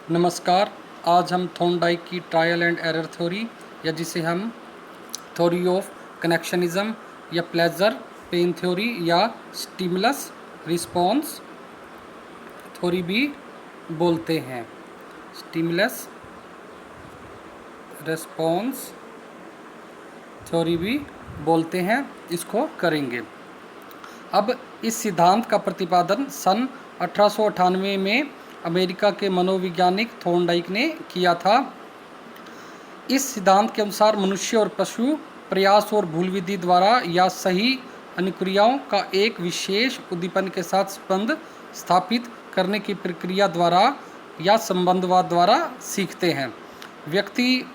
नमस्कार। आज हम थॉर्नडाइक की ट्रायल एंड एरर थ्योरी या जिसे हम थ्योरी ऑफ कनेक्शनिज्म या प्लेजर पेन थ्योरी या स्टिमुलस रिस्पॉन्स थ्योरी भी बोलते हैं। स्टिमुलस रिस्पॉन्स थ्योरी भी बोलते हैं, इसको करेंगे। अब इस सिद्धांत का प्रतिपादन सन 1898 में अमेरिका के मनोवैज्ञानिक थॉर्नडाइक ने किया था। इस सिद्धांत के अनुसार मनुष्य और पशु प्रयास और भूल विधि द्वारा या सही अनुक्रियाओं का एक विशेष उद्दीपन के साथ संबंध स्थापित करने की प्रक्रिया द्वारा या संबंधवाद द्वारा सीखते हैं। व्यक्ति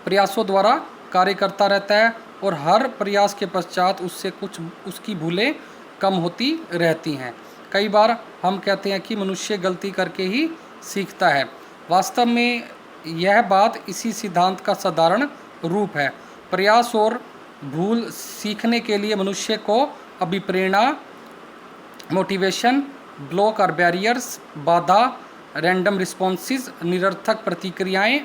प्रयासों द्वारा कार्य करता रहता है और हर प्रयास के पश्चात उससे कुछ उसकी भूलें कम होती रहती हैं। कई बार हम कहते हैं कि मनुष्य गलती करके ही सीखता है। वास्तव में यह बात इसी सिद्धांत का साधारण रूप है। प्रयास और भूल सीखने के लिए मनुष्य को अभिप्रेरणा, मोटिवेशन, ब्लॉक और बैरियर्स, बाधा, रैंडम रिस्पॉन्सेज, निरर्थक प्रतिक्रियाएं,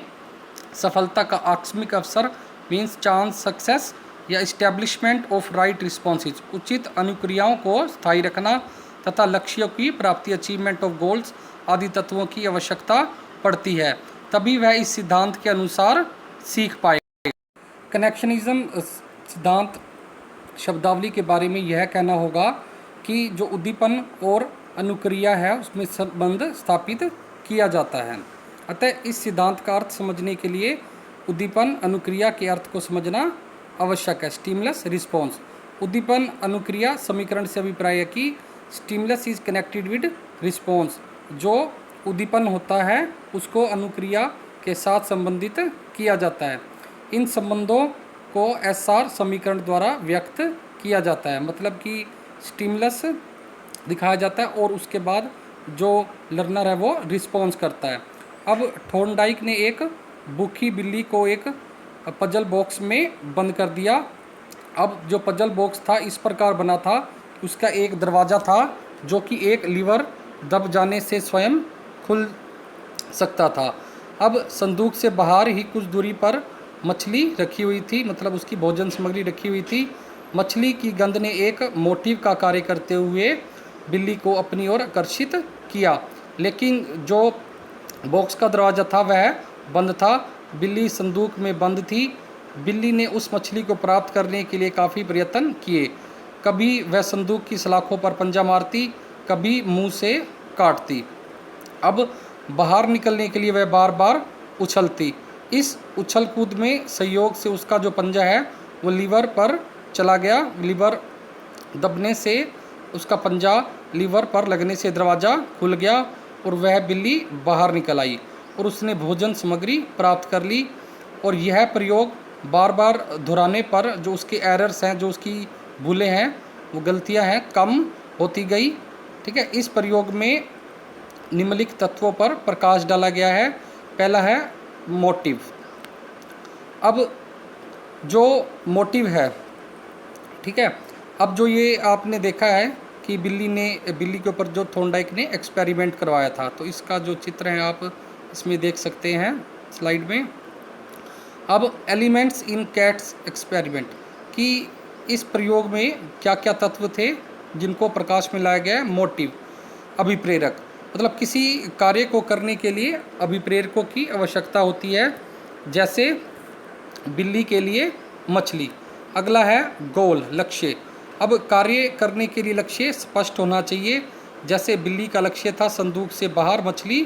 सफलता का आकस्मिक अवसर मीन्स चांस सक्सेस या इस्टेब्लिशमेंट ऑफ राइट रिस्पॉन्सेज, उचित अनुक्रियाओं को स्थायी रखना तथा लक्ष्यों की प्राप्ति अचीवमेंट ऑफ गोल्स आदि तत्वों की आवश्यकता पड़ती है, तभी वह इस सिद्धांत के अनुसार सीख पाएगा। कनेक्शनिज्म सिद्धांत शब्दावली के बारे में यह कहना होगा कि जो उद्दीपन और अनुक्रिया है उसमें संबंध स्थापित किया जाता है। अतः इस सिद्धांत का अर्थ समझने के लिए उद्दीपन अनुक्रिया के अर्थ को समझना आवश्यक है। स्टिमुलस रिस्पॉन्स, उद्दीपन अनुक्रिया समीकरण से अभिप्राय है कि stimulus is connected with response, जो उद्दीपन होता है उसको अनुक्रिया के साथ संबंधित किया जाता है। इन संबंधों को एसआर समीकरण द्वारा व्यक्त किया जाता है, मतलब कि स्टिमुलस दिखाया जाता है और उसके बाद जो लर्नर है वो रिस्पॉन्स करता है। अब थॉर्नडाइक ने एक भूखी बिल्ली को एक पजल बॉक्स में बंद कर दिया। अब जो पजल बॉक्स था इस प्रकार बना था, उसका एक दरवाज़ा था जो कि एक लीवर दब जाने से स्वयं खुल सकता था। अब संदूक से बाहर ही कुछ दूरी पर मछली रखी हुई थी, मतलब उसकी भोजन सामग्री रखी हुई थी। मछली की गंध ने एक मोटिव का कार्य करते हुए बिल्ली को अपनी ओर आकर्षित किया, लेकिन जो बॉक्स का दरवाज़ा था वह बंद था। बिल्ली संदूक में बंद थी। बिल्ली ने उस मछली को प्राप्त करने के लिए काफ़ी प्रयत्न किए। कभी वह संदूक की सलाखों पर पंजा मारती, कभी मुंह से काटती। अब बाहर निकलने के लिए वह बार बार उछलती। इस उछल कूद में सहयोग से उसका जो पंजा है वो लीवर पर चला गया। लीवर दबने से उसका पंजा लीवर पर लगने से दरवाज़ा खुल गया और वह बिल्ली बाहर निकल आई और उसने भोजन सामग्री प्राप्त कर ली। और यह प्रयोग बार बार दोहराने पर जो उसके एरर्स हैं, जो उसकी भूलें हैं, वो गलतियां हैं, कम होती गई। ठीक है, इस प्रयोग में निम्नलिखित तत्वों पर प्रकाश डाला गया है। पहला है मोटिव। अब जो मोटिव है, ठीक है, अब जो ये आपने देखा है कि बिल्ली के ऊपर जो थॉर्नडाइक ने एक्सपेरिमेंट करवाया था, तो इसका जो चित्र है आप इसमें देख सकते हैं स्लाइड में। अब एलिमेंट्स इन कैट्स एक्सपेरिमेंट, कि इस प्रयोग में क्या क्या तत्व थे जिनको प्रकाश में लाया गया है। मोटिव, अभिप्रेरक, मतलब किसी कार्य को करने के लिए अभिप्रेरकों की आवश्यकता होती है, जैसे बिल्ली के लिए मछली। अगला है गोल, लक्ष्य। अब कार्य करने के लिए लक्ष्य स्पष्ट होना चाहिए, जैसे बिल्ली का लक्ष्य था संदूक से बाहर मछली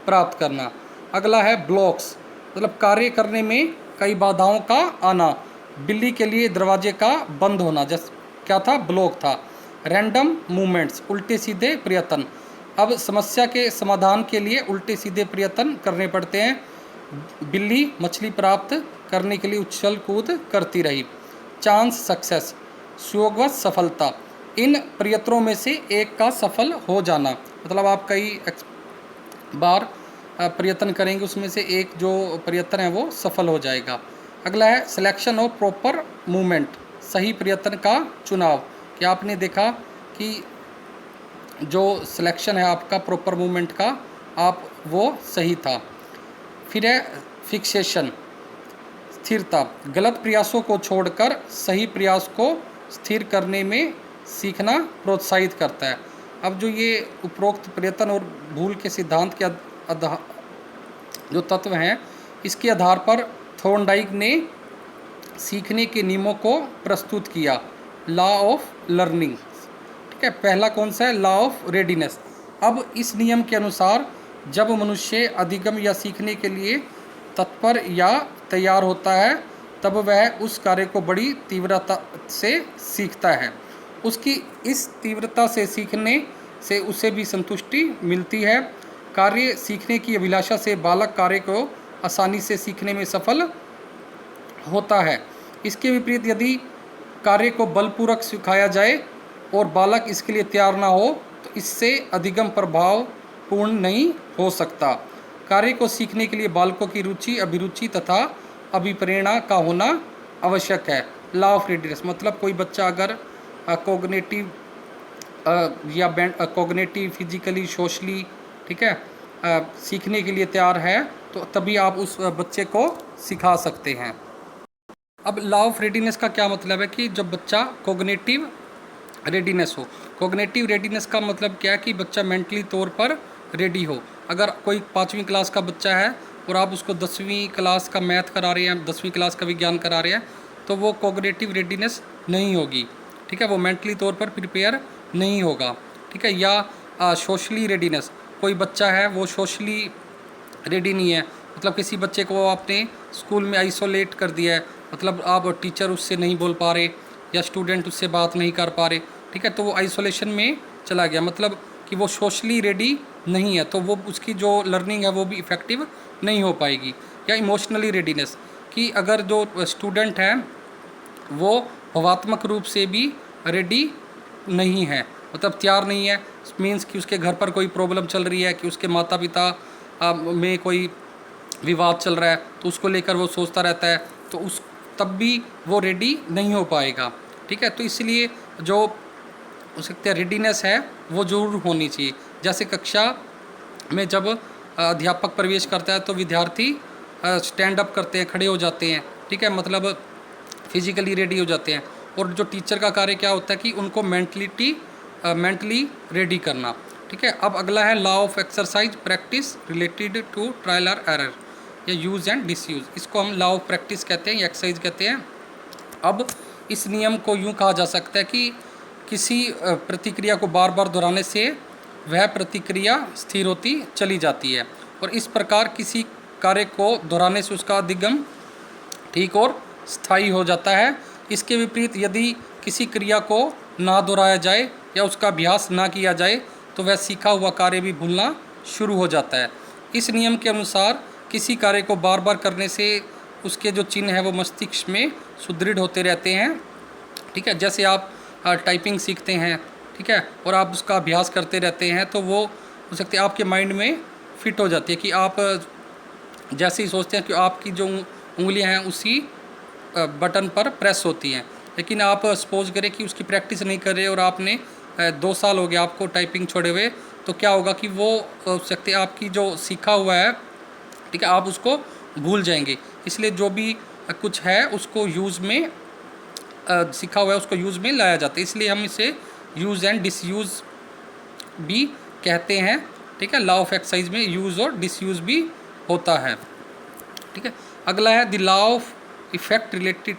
प्राप्त करना। अगला है ब्लॉक्स, मतलब कार्य करने में कई बाधाओं का आना। बिल्ली के लिए दरवाजे का बंद होना, जैसे क्या था, ब्लॉक था। रैंडम मूवमेंट्स, उल्टे सीधे प्रयत्न। अब समस्या के समाधान के लिए उल्टे सीधे प्रयत्न करने पड़ते हैं। बिल्ली मछली प्राप्त करने के लिए उछल कूद करती रही। चांस सक्सेस, सुयोगवश सफलता, इन प्रयत्नों में से एक का सफल हो जाना, मतलब आप कई बार प्रयत्न करेंगे, उसमें से एक जो प्रयत्न है वो सफल हो जाएगा। अगला है सिलेक्शन ऑफ प्रॉपर मूवमेंट, सही प्रयत्न का चुनाव, कि आपने देखा कि जो सिलेक्शन है आपका प्रॉपर मूवमेंट का, आप वो सही था। फिर है फिक्सेशन, स्थिरता, गलत प्रयासों को छोड़कर सही प्रयास को स्थिर करने में सीखना प्रोत्साहित करता है। अब जो ये उपरोक्त प्रयत्न और भूल के सिद्धांत के जो तत्व हैं, इसके आधार पर थॉर्नडाइक ने सीखने के नियमों को प्रस्तुत किया। लॉ ऑफ लर्निंग, ठीक है, पहला कौन सा है? Law of readiness. अब इस नियम के अनुसार जब मनुष्य अधिगम या सीखने के लिए तत्पर या तैयार होता है, तब वह उस कार्य को बड़ी तीव्रता से सीखता है। उसकी इस तीव्रता से सीखने से उसे भी संतुष्टि मिलती है। कार्य सीखने की अभिलाषा से बालक कार्य को आसानी से सीखने में सफल होता है। इसके विपरीत यदि कार्य को बलपूर्वक सिखाया जाए और बालक इसके लिए तैयार ना हो, तो इससे अधिगम प्रभावपूर्ण नहीं हो सकता। कार्य को सीखने के लिए बालकों की रुचि, अभिरुचि तथा अभिप्रेरणा का होना आवश्यक है। लॉ ऑफ रेडीनेस मतलब कोई बच्चा अगर कोग्नेटिव या कोग्नेटिव, फिजिकली, सोशली, ठीक है, सीखने के लिए तैयार है, तो तभी आप उस बच्चे को सिखा सकते हैं। अब लॉ ऑफ रेडीनेस का क्या मतलब है कि जब बच्चा कोग्नेटिव रेडीनेस हो। कोग्नेटिव रेडीनेस का मतलब क्या है कि बच्चा मेंटली तौर पर रेडी हो। अगर कोई 5वीं क्लास का बच्चा है और आप उसको 10वीं क्लास का मैथ करा रहे हैं, 10वीं क्लास का विज्ञान करा रहे हैं, तो वो कोग्नेटिव रेडीनेस नहीं होगी, ठीक है, वो मेंटली तौर पर प्रिपेयर नहीं होगा, ठीक है। या सोशली रेडीनेस, कोई बच्चा है वो सोशली रेडी नहीं है, मतलब किसी बच्चे को आपने स्कूल में आइसोलेट कर दिया है, मतलब आप टीचर उससे नहीं बोल पा रहे या स्टूडेंट उससे बात नहीं कर पा रहे, ठीक है, तो वो आइसोलेशन में चला गया, मतलब कि वो सोशली रेडी नहीं है, तो वो उसकी जो लर्निंग है वो भी इफ़ेक्टिव नहीं हो पाएगी। या इमोशनली रेडीनेस, कि अगर जो स्टूडेंट है वो भावात्मक रूप से भी रेडी नहीं है, मतलब तैयार नहीं है, मीन्स कि उसके घर पर कोई प्रॉब्लम चल रही है, कि उसके माता पिता में कोई विवाद चल रहा है, तो उसको लेकर वो सोचता रहता है, तो उस तब भी वो रेडी नहीं हो पाएगा, ठीक है। तो इसलिए जो हो सकते हैं रेडीनेस है वो ज़रूर होनी चाहिए। जैसे कक्षा में जब अध्यापक प्रवेश करता है तो विद्यार्थी स्टैंड अप करते हैं, खड़े हो जाते हैं, ठीक है, मतलब फिजिकली रेडी हो जाते हैं। और जो टीचर का कार्य क्या होता है कि उनको मेंटली रेडी करना, ठीक है। अब अगला है law of exercise practice related to trial और एरर या यूज़ एंड डिसयूज़। इसको हम लॉ ऑफ प्रैक्टिस कहते हैं या एक्सरसाइज कहते हैं। अब इस नियम को यूँ कहा जा सकता है कि किसी प्रतिक्रिया को बार बार दोहराने से वह प्रतिक्रिया स्थिर होती चली जाती है, और इस प्रकार किसी कार्य को दोहराने से उसका अधिगम ठीक और स्थायी हो जाता है। इसके विपरीत यदि किसी क्रिया को ना दोहराया जाए या उसका अभ्यास ना किया जाए, तो वह सीखा हुआ कार्य भी भूलना शुरू हो जाता है। इस नियम के अनुसार किसी कार्य को बार बार करने से उसके जो चिन्ह है वो मस्तिष्क में सुदृढ़ होते रहते हैं, ठीक है। जैसे आप टाइपिंग सीखते हैं, ठीक है, और आप उसका अभ्यास करते रहते हैं, तो वो हो सकते हैं आपके माइंड में फिट हो जाती है कि आप जैसे ही सोचते हैं कि आपकी जो उंगलियां हैं उसी बटन पर प्रेस होती हैं। लेकिन आप सपोज करें कि उसकी प्रैक्टिस नहीं कर रहे और आपने 2 साल हो गया आपको टाइपिंग छोड़े हुए, तो क्या होगा कि वो हो सकते हैं आपकी जो सीखा हुआ है, ठीक है, आप उसको भूल जाएंगे। इसलिए जो भी कुछ है उसको यूज़ में सीखा हुआ है उसको यूज़ में लाया जाता है, इसलिए हम इसे यूज़ एंड डिसयूज़ भी कहते हैं, ठीक है। लॉ ऑफ एक्सरसाइज में यूज़ और डिसयूज़ भी होता है, ठीक है। अगला है the law of effect related,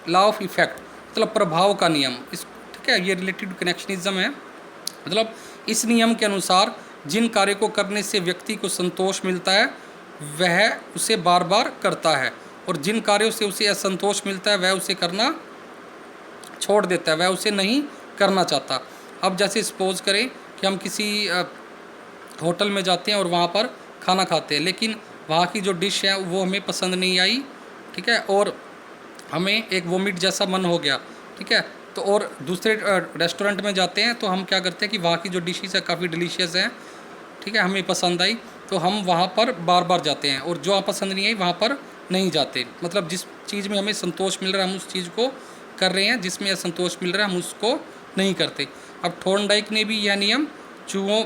law of effect मतलब प्रभाव का नियम, इस ठीक है, ये रिलेटेड कनेक्शनिज्म है। मतलब इस नियम के अनुसार जिन कार्य को करने से व्यक्ति को संतोष मिलता है वह उसे बार बार करता है, और जिन कार्यों से उसे असंतोष मिलता है वह उसे करना छोड़ देता है, वह उसे नहीं करना चाहता। अब जैसे सपोज करें कि हम किसी होटल में जाते हैं और वहाँ पर खाना खाते हैं, लेकिन वहाँ की जो डिश है वो हमें पसंद नहीं आई, ठीक है, और हमें एक वोमिट जैसा मन हो गया, ठीक है, तो और दूसरे रेस्टोरेंट में जाते हैं तो हम क्या करते हैं कि वहाँ की जो डिशेस है काफ़ी डिलीशियस हैं, ठीक है, हमें पसंद आई तो हम वहाँ पर बार बार जाते हैं, और जो वहाँ पसंद नहीं आई वहाँ पर नहीं जाते। मतलब जिस चीज़ में हमें संतोष मिल रहा है हम उस चीज़ को कर रहे हैं, जिसमें असंतोष मिल रहा है हम उसको नहीं करते। अब थॉर्नडाइक ने भी यह नियम चूहों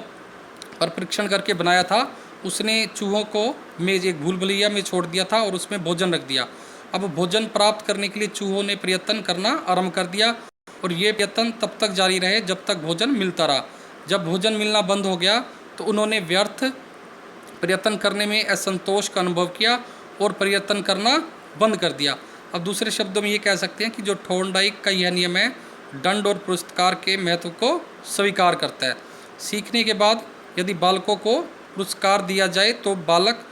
पर परीक्षण करके बनाया था, उसने चूहों को मेज एक भूल भुलैया में छोड़ दिया था और उसमें भोजन रख दिया। अब भोजन प्राप्त करने के लिए चूहों ने प्रयत्न करना आरंभ कर दिया और ये प्रयत्न तब तक जारी रहे जब तक भोजन मिलता रहा। जब भोजन मिलना बंद हो गया तो उन्होंने व्यर्थ प्रयत्न करने में असंतोष का अनुभव किया और प्रयत्न करना बंद कर दिया। अब दूसरे शब्दों में ये कह सकते हैं कि जो थॉर्नडाइक का यह नियम है दंड और पुरस्कार के महत्व को स्वीकार करता है। सीखने के बाद यदि बालकों को पुरस्कार दिया जाए तो बालक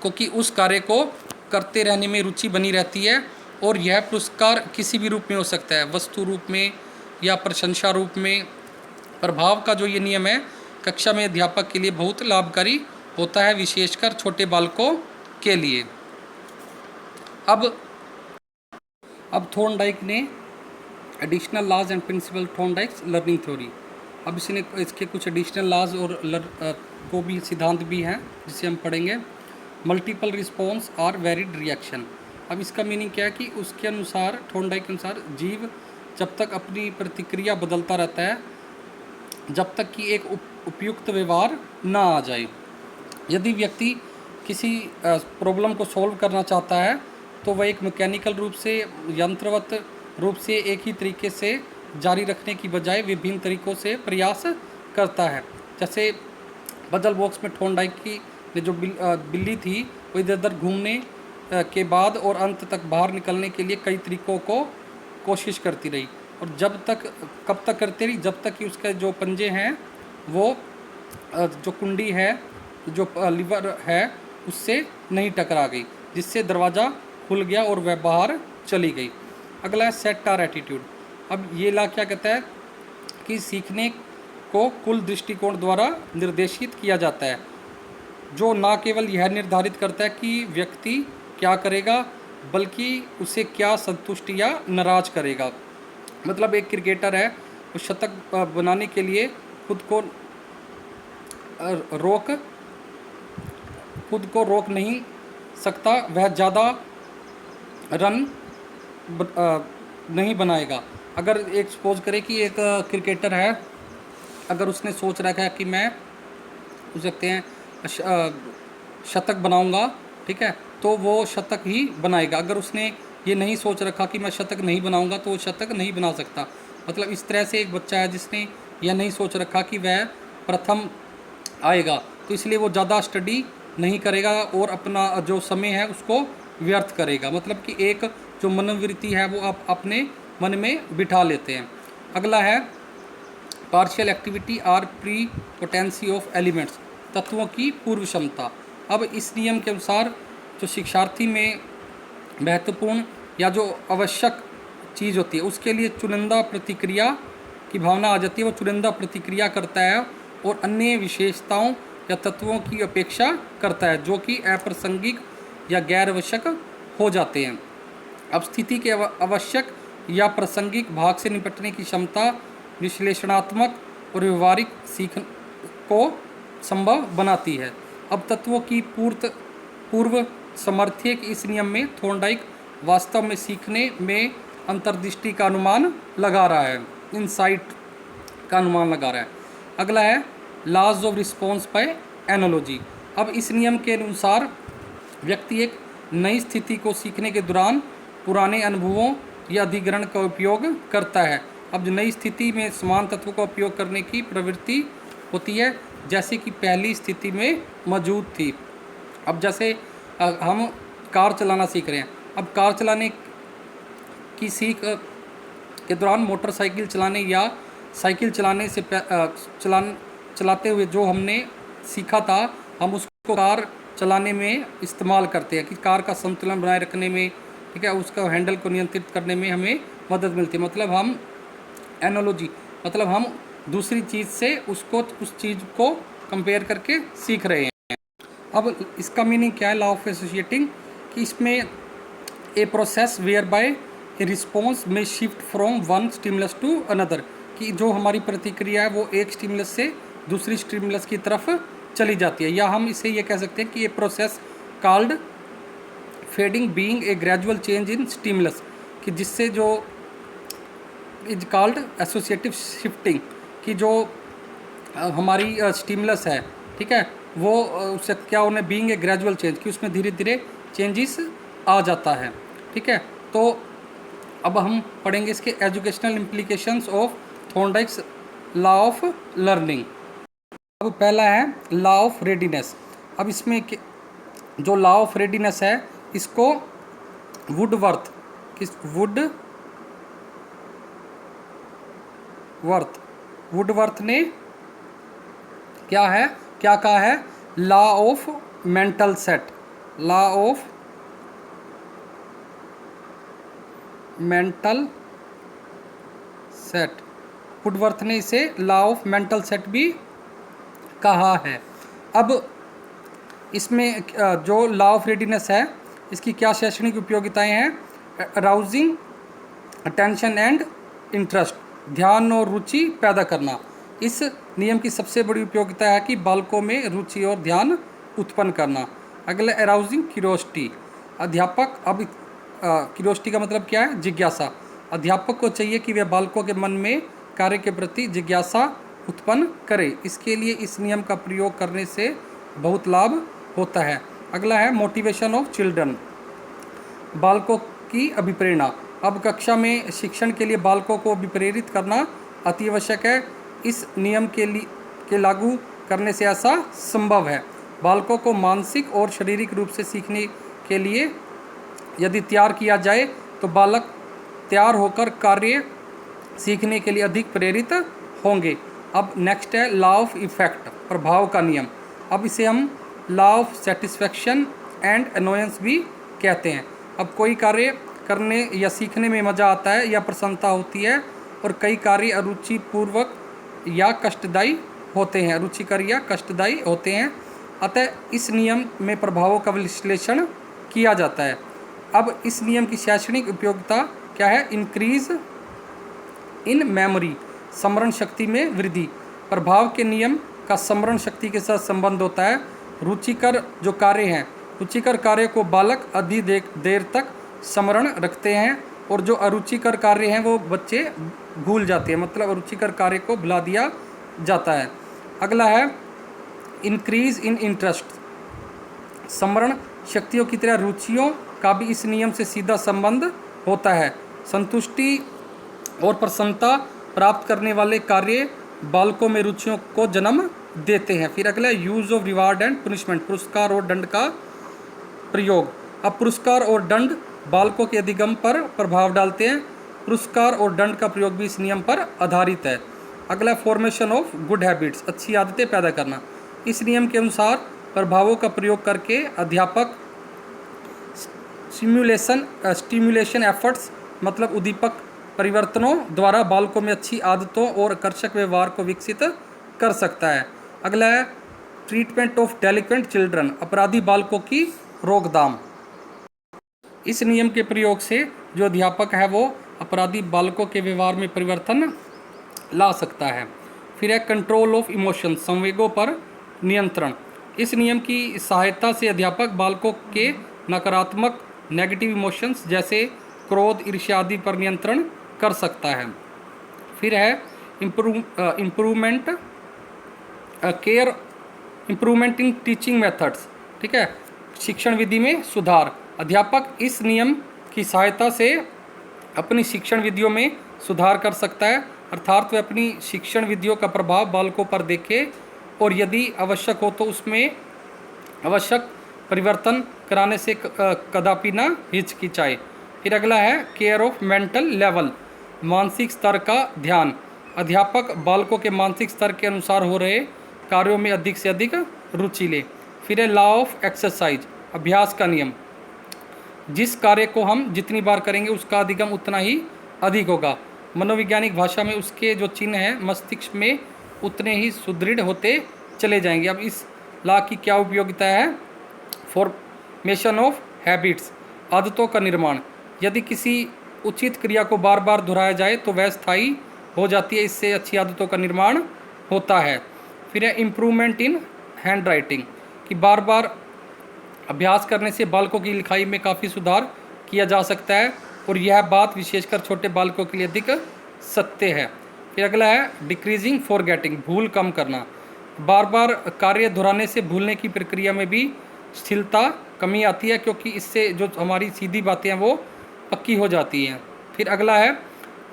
को कि उस कार्य को करते रहने में रुचि बनी रहती है और यह पुरस्कार किसी भी रूप में हो सकता है, वस्तु रूप में या प्रशंसा रूप में। प्रभाव का जो ये नियम है कक्षा में अध्यापक के लिए बहुत लाभकारी होता है, विशेषकर छोटे बालकों के लिए। अब थॉर्नडाइक ने additional laws and principle Thorndike's learning theory. अब इसके कुछ एडिशनल लॉज और वो भी सिद्धांत भी हैं जिसे हम पढ़ेंगे। मल्टीपल रिस्पॉन्स और वेरिड रिएक्शन। अब इसका मीनिंग क्या है कि उसके अनुसार थॉर्नडाइक के अनुसार जीव जब तक अपनी प्रतिक्रिया बदलता रहता है जब तक कि एक उपयुक्त व्यवहार ना आ जाए। यदि व्यक्ति किसी प्रॉब्लम को सॉल्व करना चाहता है तो वह एक मैकेनिकल रूप से यंत्रवत रूप से एक ही तरीके से जारी रखने की बजाय विभिन्न तरीकों से प्रयास करता है। जैसे पजल बॉक्स में थॉर्नडाइक की जो बिल्ली थी वो इधर उधर घूमने के बाद और अंत तक बाहर निकलने के लिए कई तरीकों को कोशिश करती रही और कब तक करती रही जब तक कि उसके जो पंजे हैं वो जो कुंडी है जो लीवर है उससे नहीं टकरा गई, जिससे दरवाज़ा खुल गया और वह बाहर चली गई। अगला है सेट आर एटीट्यूड। अब ये ला क्या कहता है कि सीखने को कुल दृष्टिकोण द्वारा निर्देशित किया जाता है, जो ना केवल यह निर्धारित करता है कि व्यक्ति क्या करेगा बल्कि उसे क्या संतुष्ट या नाराज करेगा। मतलब एक क्रिकेटर है वो शतक बनाने के लिए खुद को रोक नहीं सकता, वह ज़्यादा रन नहीं बनाएगा। अगर एक सपोज करें कि एक क्रिकेटर है, अगर उसने सोच रखा है कि मैं हो सकते हैं शतक बनाऊंगा, ठीक है, तो वो शतक ही बनाएगा। अगर उसने ये नहीं सोच रखा कि मैं शतक नहीं बनाऊंगा तो वो शतक नहीं बना सकता। मतलब इस तरह से एक बच्चा है जिसने यह नहीं सोच रखा कि वह प्रथम आएगा तो इसलिए वो ज़्यादा स्टडी नहीं करेगा और अपना जो समय है उसको व्यर्थ करेगा। मतलब कि एक जो मनोवृत्ति है वो आप अपने मन में बिठा लेते हैं। अगला है पार्शियल एक्टिविटी और प्री पोटेंसी ऑफ एलिमेंट्स, तत्वों की पूर्व क्षमता। अब इस नियम के अनुसार जो शिक्षार्थी में महत्वपूर्ण या जो आवश्यक चीज़ होती है उसके लिए चुनिंदा प्रतिक्रिया की भावना आ जाती है, वो चुनिंदा प्रतिक्रिया करता है और अन्य विशेषताओं या तत्वों की अपेक्षा करता है जो कि अप्रासंगिक या गैर आवश्यक हो जाते हैं। अब स्थिति के आवश्यक या प्रासंगिक भाग से निपटने की क्षमता विश्लेषणात्मक और व्यवहारिक सीख को संभव बनाती है। अब तत्वों की पूर्व समर्थ्य के इस नियम में थॉर्नडाइक वास्तव में सीखने में अंतर्दृष्टि का अनुमान लगा रहा है, इनसाइट का अनुमान लगा रहा है। अगला है laws of response by analogy. अब इस नियम के अनुसार व्यक्ति एक नई स्थिति को सीखने के दौरान पुराने अनुभवों या अधिग्रहण का उपयोग करता है। अब जो नई स्थिति में समान तत्वों का उपयोग करने की प्रवृत्ति होती है जैसे कि पहली स्थिति में मौजूद थी। अब जैसे हम कार चलाना सीख रहे हैं, अब कार चलाने की सीख के दौरान मोटरसाइकिल चलाने या साइकिल चलाने से चलाते हुए जो हमने सीखा था हम उसको कार चलाने में इस्तेमाल करते हैं कि कार का संतुलन बनाए रखने में, ठीक है, उसका हैंडल को नियंत्रित करने में हमें मदद मिलती है। मतलब हम एनालॉजी मतलब हम दूसरी चीज़ से उस चीज़ को कंपेयर करके सीख रहे हैं। अब इसका मीनिंग क्या है लॉ ऑफ एसोसिएटिंग, कि इसमें a process where by a response में shift from one stimulus to another, कि जो हमारी प्रतिक्रिया है वो एक स्टिमुलस से दूसरी स्टिमुलस की तरफ चली जाती है। या हम इसे ये कह सकते हैं कि ये process called fading being a gradual change in stimulus, कि जिससे जो इज कॉल्ड एसोसिएटिव शिफ्टिंग, कि जो हमारी स्टिमुलस है, ठीक है, वो उससे क्या उन्हें बीइंग ए ग्रेजुअल चेंज, कि उसमें धीरे धीरे चेंजेस आ जाता है। ठीक है, तो अब हम पढ़ेंगे इसके educational implications of Thorndike's law of learning. अब पहला है लॉ ऑफ रेडीनेस। अब इसमें जो लॉ ऑफ रेडीनेस है इसको वुडवर्थ वुडवर्थ ने क्या कहा है, law of mental set, law of mental set, Woodworth ने इसे लॉ ऑफ मेंटल सेट भी कहा है। अब इसमें जो लॉ ऑफ रेडीनेस है इसकी क्या शैक्षणिक उपयोगिताएं हैं, अराउजिंग अटेंशन एंड इंटरेस्ट, ध्यान और रुचि पैदा करना। इस नियम की सबसे बड़ी उपयोगिता है कि बालकों में रुचि और ध्यान उत्पन्न करना। अगला अराउजिंग क्यूरोसिटी, अध्यापक, अब क्यूरोसिटी का मतलब क्या है, जिज्ञासा। अध्यापक को चाहिए कि वह बालकों के मन में कार्य के प्रति जिज्ञासा उत्पन्न करे। इसके लिए इस नियम का प्रयोग करने से बहुत लाभ होता है। अगला है मोटिवेशन ऑफ चिल्ड्रन, बालकों की अभिप्रेरणा। अब कक्षा में शिक्षण के लिए बालकों को अभिप्रेरित करना अति आवश्यक है। इस नियम के लागू करने से ऐसा संभव है। बालकों को मानसिक और शारीरिक रूप से सीखने के लिए यदि तैयार किया जाए तो बालक तैयार होकर कार्य सीखने के लिए अधिक प्रेरित होंगे। अब नेक्स्ट है लॉ ऑफ इफेक्ट, प्रभाव का नियम। अब इसे हम law of satisfaction and annoyance भी कहते हैं। अब कोई कार्य करने या सीखने में मज़ा आता है या प्रसन्नता होती है, और कई कार्य अरुचिपूर्वक या कष्टदायी होते हैं, रुचिकर या कष्टदायी होते हैं। अतः इस नियम में प्रभावों का विश्लेषण किया जाता है। अब इस नियम की शैक्षणिक उपयोगिता क्या है, इंक्रीज इन मेमोरी, स्मरण शक्ति में वृद्धि। प्रभाव के नियम का स्मरण शक्ति के साथ संबंध होता है। रुचिकर जो कार्य हैं, रुचिकर कार्य को बालक अधिक देर तक स्मरण रखते हैं, और जो अरुचिकर कार्य हैं वो बच्चे भूल जाते हैं, मतलब अरुचिकर कार्य को भुला दिया जाता है। अगला है इंक्रीज इन इंटरेस्ट, स्मरण शक्तियों की तरह रुचियों का भी इस नियम से सीधा संबंध होता है। संतुष्टि और प्रसन्नता प्राप्त करने वाले कार्य बालकों में रुचियों को जन्म देते हैं। फिर अगला use of reward and punishment, पुरस्कार और दंड का प्रयोग। अब पुरस्कार और दंड बालकों के अधिगम पर प्रभाव डालते हैं। पुरस्कार और दंड का प्रयोग भी इस नियम पर आधारित है। अगला फॉर्मेशन ऑफ गुड हैबिट्स, अच्छी आदतें पैदा करना। इस नियम के अनुसार प्रभावों का प्रयोग करके अध्यापक स्टिम्युलेशन एफर्ट्स, मतलब उद्दीपक परिवर्तनों द्वारा बालकों में अच्छी आदतों और आकर्षक व्यवहार को विकसित कर सकता है। अगला है ट्रीटमेंट ऑफ डेलिक्वेंट चिल्ड्रन, अपराधी बालकों की रोकथाम। इस नियम के प्रयोग से जो अध्यापक है वो अपराधी बालकों के व्यवहार में परिवर्तन ला सकता है। फिर है कंट्रोल ऑफ इमोशन, संवेगों पर नियंत्रण। इस नियम की सहायता से अध्यापक बालकों के नकारात्मक नेगेटिव इमोशंस जैसे क्रोध, ईर्ष्या आदि पर नियंत्रण कर सकता है। फिर है इम्प्रूवमेंट इन टीचिंग मेथड्स, ठीक है, शिक्षण विधि में सुधार। अध्यापक इस नियम की सहायता से अपनी शिक्षण विधियों में सुधार कर सकता है, अर्थात वह अपनी शिक्षण विधियों का प्रभाव बालकों पर देखे और यदि आवश्यक हो तो उसमें आवश्यक परिवर्तन कराने से कदापि न हिचकिचाए। फिर अगला है केयर ऑफ मेंटल लेवल, मानसिक स्तर का ध्यान। अध्यापक बालकों के मानसिक स्तर के अनुसार हो रहे कार्यों में अधिक से अधिक रुचि ले। फिर है लॉ ऑफ एक्सरसाइज, अभ्यास का नियम। जिस कार्य को हम जितनी बार करेंगे उसका अधिगम उतना ही अधिक होगा। मनोवैज्ञानिक भाषा में उसके जो चिन्ह हैं मस्तिष्क में उतने ही सुदृढ़ होते चले जाएंगे। अब इस लॉ की क्या उपयोगिता है, फॉर्मेशन ऑफ हैबिट्स, आदतों का निर्माण। यदि किसी उचित क्रिया को बार बार दोहराया जाए तो वह स्थायी हो जाती है, इससे अच्छी आदतों का निर्माण होता है। फिर है इम्प्रूवमेंट इन हैंड राइटिंग, कि बार बार अभ्यास करने से बालकों की लिखाई में काफ़ी सुधार किया जा सकता है, और यह बात विशेषकर छोटे बालकों के लिए अधिक सत्य है। फिर अगला है डिक्रीजिंग फॉरगेटिंग, भूल कम करना। बार बार कार्य दोहराने से भूलने की प्रक्रिया में भी स्थिरता कमी आती है, क्योंकि इससे जो हमारी सीधी बातें हैं वो पक्की हो जाती हैं। फिर अगला है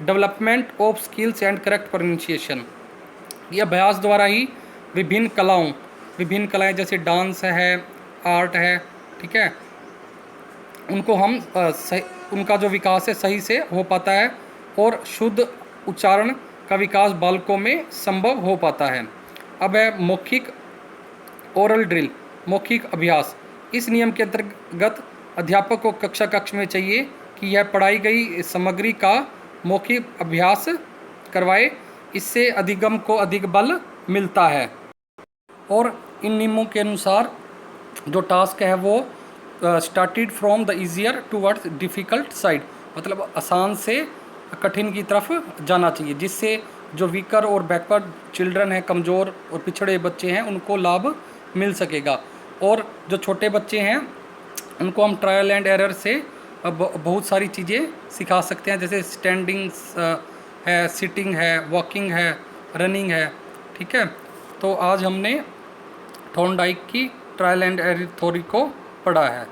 development of skills and correct pronunciation. ये अभ्यास द्वारा ही विभिन्न कलाएं जैसे डांस है, आर्ट है, ठीक है, उनको हम उनका जो विकास है सही से हो पाता है, और शुद्ध उच्चारण का विकास बालकों में संभव हो पाता है। अब है मौखिक ओरल ड्रिल, मौखिक अभ्यास। इस नियम के अंतर्गत अध्यापक को कक्ष में चाहिए कि यह पढ़ाई गई सामग्री का मौखिक अभ्यास करवाए, इससे अधिगम को अधिक बल मिलता है। और इन नियमों के अनुसार जो टास्क है वो started from the easier towards difficult side, मतलब आसान से कठिन की तरफ जाना चाहिए, जिससे जो वीकर और बैकवर्ड चिल्ड्रन हैं, कमज़ोर और पिछड़े बच्चे हैं, उनको लाभ मिल सकेगा। और जो छोटे बच्चे हैं उनको हम ट्रायल एंड एरर से बहुत सारी चीज़ें सिखा सकते हैं, जैसे स्टैंडिंग है, सिटिंग है, वॉकिंग है, रनिंग है, ठीक है। तो आज हमने थॉर्नडाइक की ट्रायल एंड एरर थ्योरी को पढ़ा है।